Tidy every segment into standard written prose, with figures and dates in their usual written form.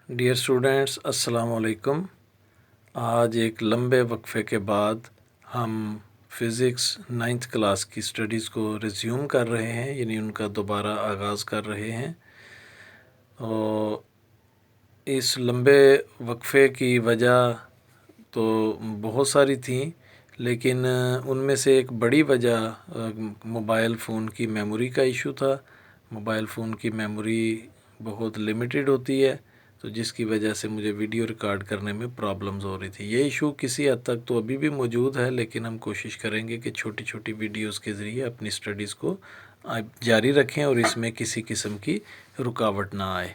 Dear students, अस्सलाम वालेकुम। आज एक लंबे वक्फे के बाद हम फ़िज़िक्स 9th क्लास की स्टडीज़ को रिज्यूम कर रहे हैं, यानी उनका दोबारा आगाज़ कर रहे हैं। और इस लंबे वक्फे की वजह तो बहुत सारी थी, लेकिन उनमें से एक बड़ी वजह मोबाइल फ़ोन की मेमोरी का इशू था। मोबाइल फ़ोन की मेमोरी बहुत लिमिटेड होती है, तो जिसकी वजह से मुझे वीडियो रिकॉर्ड करने में प्रॉब्लम्स हो रही थी। ये इशू किसी हद तक तो अभी भी मौजूद है, लेकिन हम कोशिश करेंगे कि छोटी छोटी वीडियोस के ज़रिए अपनी स्टडीज़ को जारी रखें और इसमें किसी किस्म की रुकावट ना आए।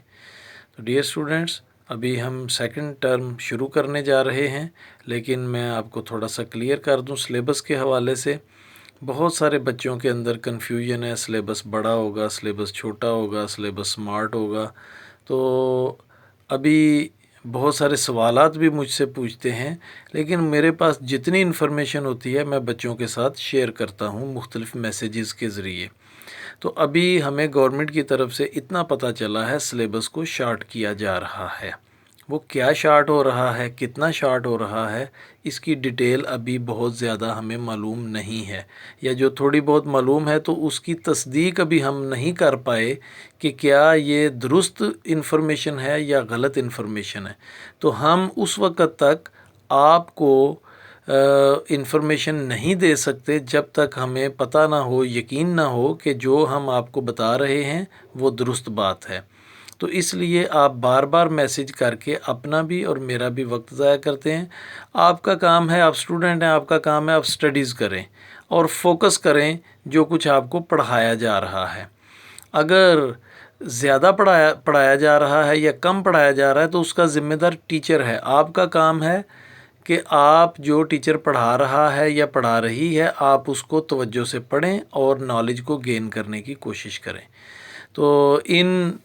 तो डियर स्टूडेंट्स, अभी हम सेकंड टर्म शुरू करने जा रहे हैं, लेकिन मैं आपको थोड़ा सा क्लियर कर दूं सिलेबस के हवाले से। बहुत सारे बच्चों के अंदर कन्फ्यूजन है, सिलेबस बड़ा होगा, सिलेबस छोटा होगा, सिलेबस स्मार्ट होगा। तो अभी बहुत सारे सवालात भी मुझसे पूछते हैं, लेकिन मेरे पास जितनी इन्फॉर्मेशन होती है मैं बच्चों के साथ शेयर करता हूँ मुख्तलिफ़ मैसेजेस के ज़रिए। तो अभी हमें गवर्नमेंट की तरफ से इतना पता चला है सिलेबस को शार्ट किया जा रहा है। वो क्या शार्ट हो रहा है, कितना शार्ट हो रहा है, इसकी डिटेल अभी बहुत ज़्यादा हमें मालूम नहीं है, या जो थोड़ी बहुत मालूम है तो उसकी तस्दीक अभी हम नहीं कर पाए कि क्या ये दुरुस्त इन्फॉर्मेशन है या गलत इन्फॉर्मेशन है। तो हम उस वक्त तक आपको इन्फॉर्मेशन नहीं दे सकते जब तक हमें पता ना हो, यकीन ना हो कि जो हम आपको बता रहे हैं वो दुरुस्त बात है। तो इसलिए आप बार बार मैसेज करके अपना भी और मेरा भी वक्त ज़ाया करते हैं। आपका काम है, आप स्टूडेंट हैं, आपका काम है आप स्टडीज़ करें और फोकस करें जो कुछ आपको पढ़ाया जा रहा है। अगर ज़्यादा पढ़ाया जा रहा है या कम पढ़ाया जा रहा है तो उसका ज़िम्मेदार टीचर है। आपका काम है कि आप जो टीचर पढ़ा रहा है या पढ़ा रही है आप उसको तवज्जो से पढ़ें और नॉलेज को गेन करने की कोशिश करें। तो इन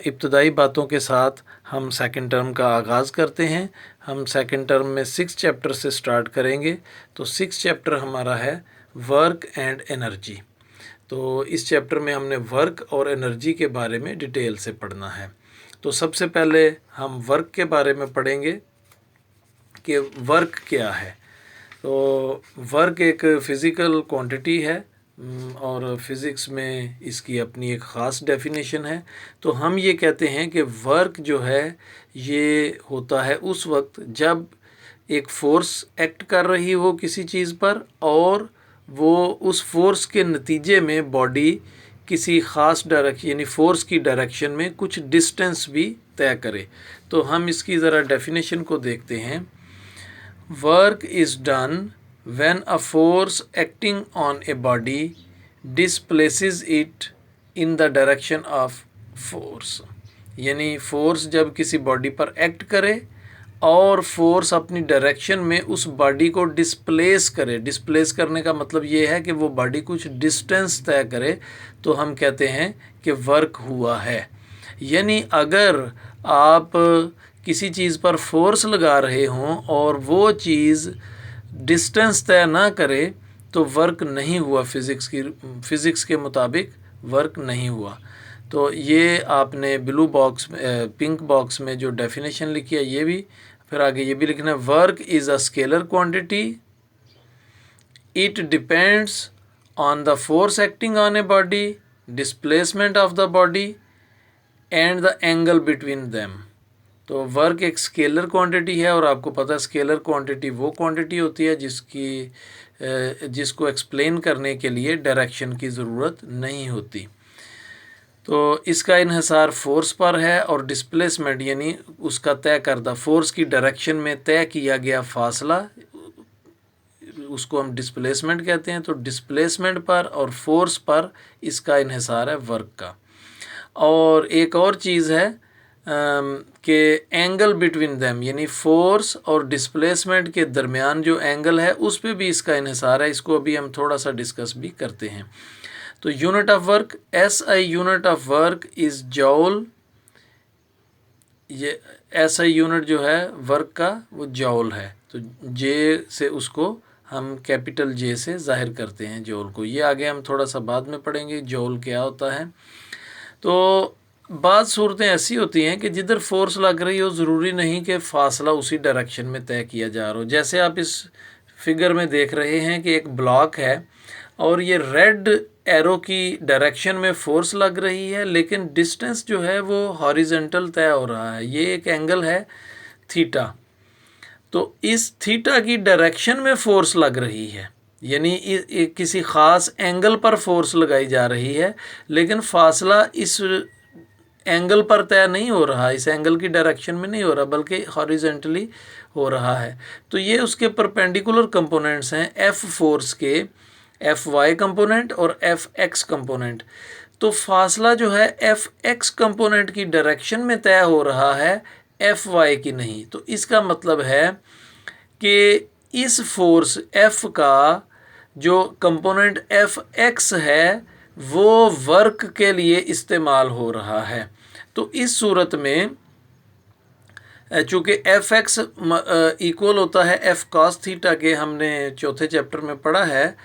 इब्तदाई बातों के साथ हम सेकंड टर्म का आगाज़ करते हैं। हम सेकंड टर्म में 6 चैप्टर से स्टार्ट करेंगे। तो 6 चैप्टर हमारा है वर्क एंड एनर्जी। तो इस चैप्टर में हमने वर्क और एनर्जी के बारे में डिटेल से पढ़ना है। तो सबसे पहले हम वर्क के बारे में पढ़ेंगे कि वर्क क्या है। तो वर्क एक फ़िज़िकल क्वांटिटी है और फिज़िक्स में इसकी अपनी एक ख़ास डेफिनेशन है। तो हम ये कहते हैं कि वर्क जो है ये होता है उस वक्त जब एक फ़ोर्स एक्ट कर रही हो किसी चीज़ पर और वो उस फोर्स के नतीजे में बॉडी किसी ख़ास डायरेक्शन यानी फ़ोर्स की डायरेक्शन में कुछ डिस्टेंस भी तय करे। तो हम इसकी ज़रा डेफिनेशन को देखते हैं। Work is done when a force acting on a body displaces it in the direction of force। यानी फोर्स जब किसी बॉडी पर एक्ट करे और फोर्स अपनी डायरेक्शन में उस बॉडी को डिस्प्लेस करे। डिस्प्लेस करने का मतलब ये है कि वो बॉडी कुछ डिस्टेंस तय करे, तो हम कहते हैं कि वर्क हुआ है। यानी अगर आप किसी चीज़ पर फोर्स लगा रहे हों और वो चीज़ डिस्टेंस तय ना करे तो वर्क नहीं हुआ। फ़िज़िक्स के मुताबिक वर्क नहीं हुआ। तो ये आपने ब्लू बॉक्स पिंक बॉक्स में जो डेफिनेशन लिखी है ये भी, फिर आगे ये भी लिखना है। Work is a scalar quantity, it depends on the force acting on a body, displacement of the body and the angle between them. तो वर्क एक स्केलर क्वांटिटी है और आपको पता है स्केलर क्वांटिटी वो क्वांटिटी होती है जिसको एक्सप्लेन करने के लिए डायरेक्शन की ज़रूरत नहीं होती। तो इसका इन्हिसार फोर्स पर है और डिस्प्लेसमेंट यानी उसका तय करदा फोर्स की डायरेक्शन में तय किया गया फासला, उसको हम डिस्प्लेसमेंट कहते हैं। तो डिस्प्लेसमेंट पर और फोर्स पर इसका इन्हिसार है वर्क का। और एक और चीज़ है कि एंगल बिटवीन देम यानी फोर्स और डिस्प्लेसमेंट के दरमियान जो एंगल है उस पे भी इसका इन्हिसार है। इसको अभी हम थोड़ा सा डिस्कस भी करते हैं। तो unit of work, SI unit of work is जॉल। ये SI यूनिट जो है वर्क का वो जॉल है। तो J से उसको हम कैपिटल J से ज़ाहिर करते हैं जॉल को। ये आगे हम थोड़ा सा बाद में पढ़ेंगे जॉल क्या होता है। तो बाद सूरतें ऐसी होती हैं कि जिधर फोर्स लग रही हो ज़रूरी नहीं कि फ़ासला उसी डायरेक्शन में तय किया जा रहा हो। जैसे आप इस फिगर में देख रहे हैं कि एक ब्लॉक है और ये रेड एरो की डायरेक्शन में फोर्स लग रही है, लेकिन डिस्टेंस जो है वो हॉरिजेंटल तय हो रहा है। ये एक एंगल है थीटा, तो इस थीटा की डायरेक्शन में फोर्स लग रही है, यानी किसी ख़ास एंगल पर फोर्स लगाई जा रही है, लेकिन फासला इस एंगल पर तय नहीं हो रहा, इस एंगल की डायरेक्शन में नहीं हो रहा, बल्कि हॉरिजेंटली हो रहा है। तो ये उसके परपेंडिकुलर कंपोनेंट्स हैं एफ फोर्स के, एफ वाई कंपोनेंट और एफ एक्स कंपोनेंट। तो फासला जो है एफ एक्स कंपोनेंट की डायरेक्शन में तय हो रहा है, एफ वाई की नहीं। तो इसका मतलब है कि इस फोर्स एफ का जो कंपोनेंट एफ एक्स है वो वर्क के लिए इस्तेमाल हो रहा है। तो इस सूरत में चूँकि एफ एक्स इक्वल होता है एफ कॉस थीटा के, हमने चौथे चैप्टर में पढ़ा है,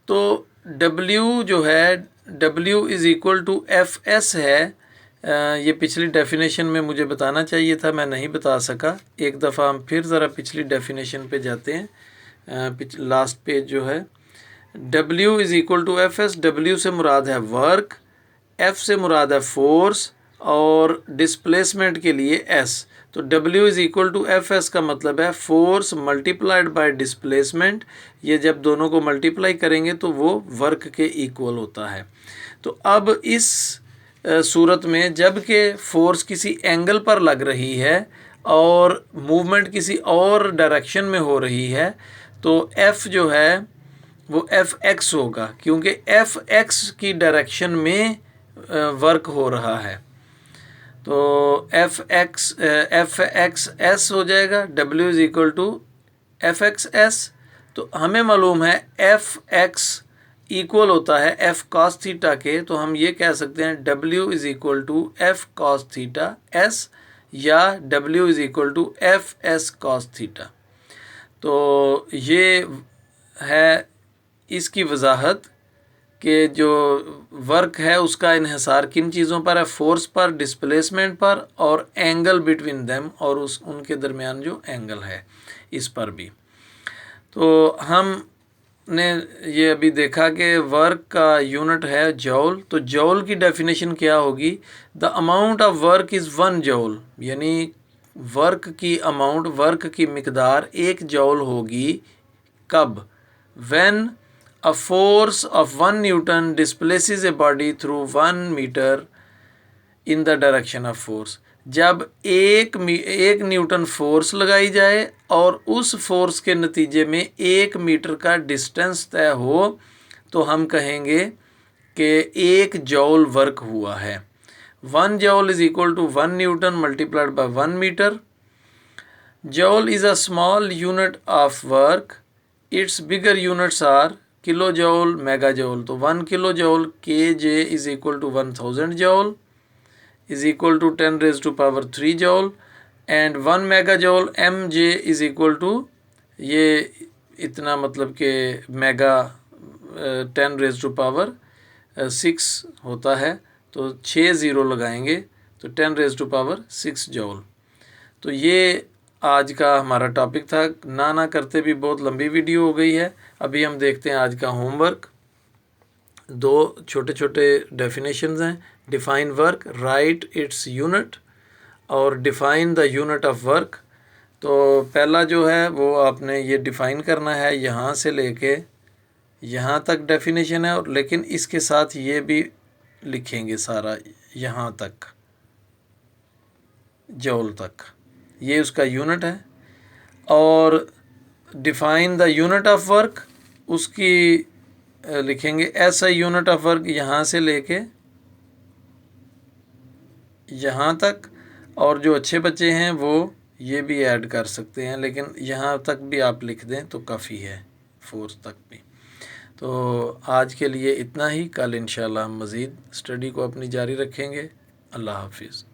तो डब्ल्यू जो है W is equal to F S है। ये पिछली डेफिनेशन में मुझे बताना चाहिए था, मैं नहीं बता सका। एक दफ़ा हम फिर ज़रा पिछली डेफिनेशन पे जाते हैं। लास्ट पेज जो है, W is equal to F S. W से मुराद है वर्क, F से मुराद है फोर्स और डिस्प्लेसमेंट के लिए S। तो W is equal to F S का मतलब है फोर्स मल्टीप्लाइड बाय डिस्प्लेसमेंट। ये जब दोनों को मल्टीप्लाई करेंगे तो वो वर्क के इक्वल होता है। तो अब इस सूरत में जब के फोर्स किसी एंगल पर लग रही है और मूवमेंट किसी और डायरेक्शन में हो रही है, तो F जो है वो एफ एक्स होगा, क्योंकि एफ एक्स की डायरेक्शन में वर्क हो रहा है। तो एफ एक्स एस हो जाएगा, W is equal to F X S. तो हमें मालूम है एफ एक्स इक्वल होता है एफ कॉस थीटा के, तो हम ये कह सकते हैं W is equal to F cos theta S, या W is equal to F S cos theta. तो ये है इसकी वजाहत कि जो वर्क है उसका इन्हिसार किन चीज़ों पर है, फोर्स पर, डिस्प्लेसमेंट पर और एंगल बिटवीन देम, और उनके दरमियान जो एंगल है इस पर भी। तो हमने ये अभी देखा कि वर्क का यूनिट है जॉल। तो जॉल की डेफिनेशन क्या होगी? The amount of work is 1 जॉल, यानी वर्क की अमाउंट, वर्क की मिकदार 1 जॉल होगी। कब? When a force of 1 Newton displaces a body through 1 meter in the direction of force। जब एक न्यूटन फोर्स लगाई जाए और उस फोर्स के नतीजे में 1 मीटर का डिस्टेंस तय हो, तो हम कहेंगे कि 1 जॉल वर्क हुआ है। 1 joule is equal to 1 newton multiplied by 1 metre. Joule is a small unit of work, its bigger units are kilo joule, mega joule. तो 1 kilo joule K J is equal to 1000 joule is equal to 10 raise to power 3 joule, and 1 mega joule M J is equal to, ये इतना मतलब कि mega 10 raise to power 6 होता है, तो 6 zero लगाएंगे तो 10 रेज टू पावर 6 जॉल। तो ये आज का हमारा टॉपिक था। ना करते भी बहुत लंबी वीडियो हो गई है। अभी हम देखते हैं आज का होमवर्क। 2 छोटे छोटे डेफिनेशंस हैं। Define work, write its unit, और define the unit of work. तो पहला जो है वो आपने ये डिफ़ाइन करना है, यहाँ से लेके यहाँ तक डेफिनेशन है, और लेकिन इसके साथ ये भी लिखेंगे सारा यहाँ तक, जॉल तक, ये उसका यूनिट है। और define the unit of work, उसकी लिखेंगे S I unit of work, यहाँ से लेके यहाँ तक। और जो अच्छे बच्चे हैं वो ये भी ऐड कर सकते हैं, लेकिन यहाँ तक भी आप लिख दें तो काफ़ी है, 4 तक भी। तो आज के लिए इतना ही। कल इंशाल्लाह हम मज़ीद स्टडी को अपनी जारी रखेंगे। अल्लाह हाफिज़।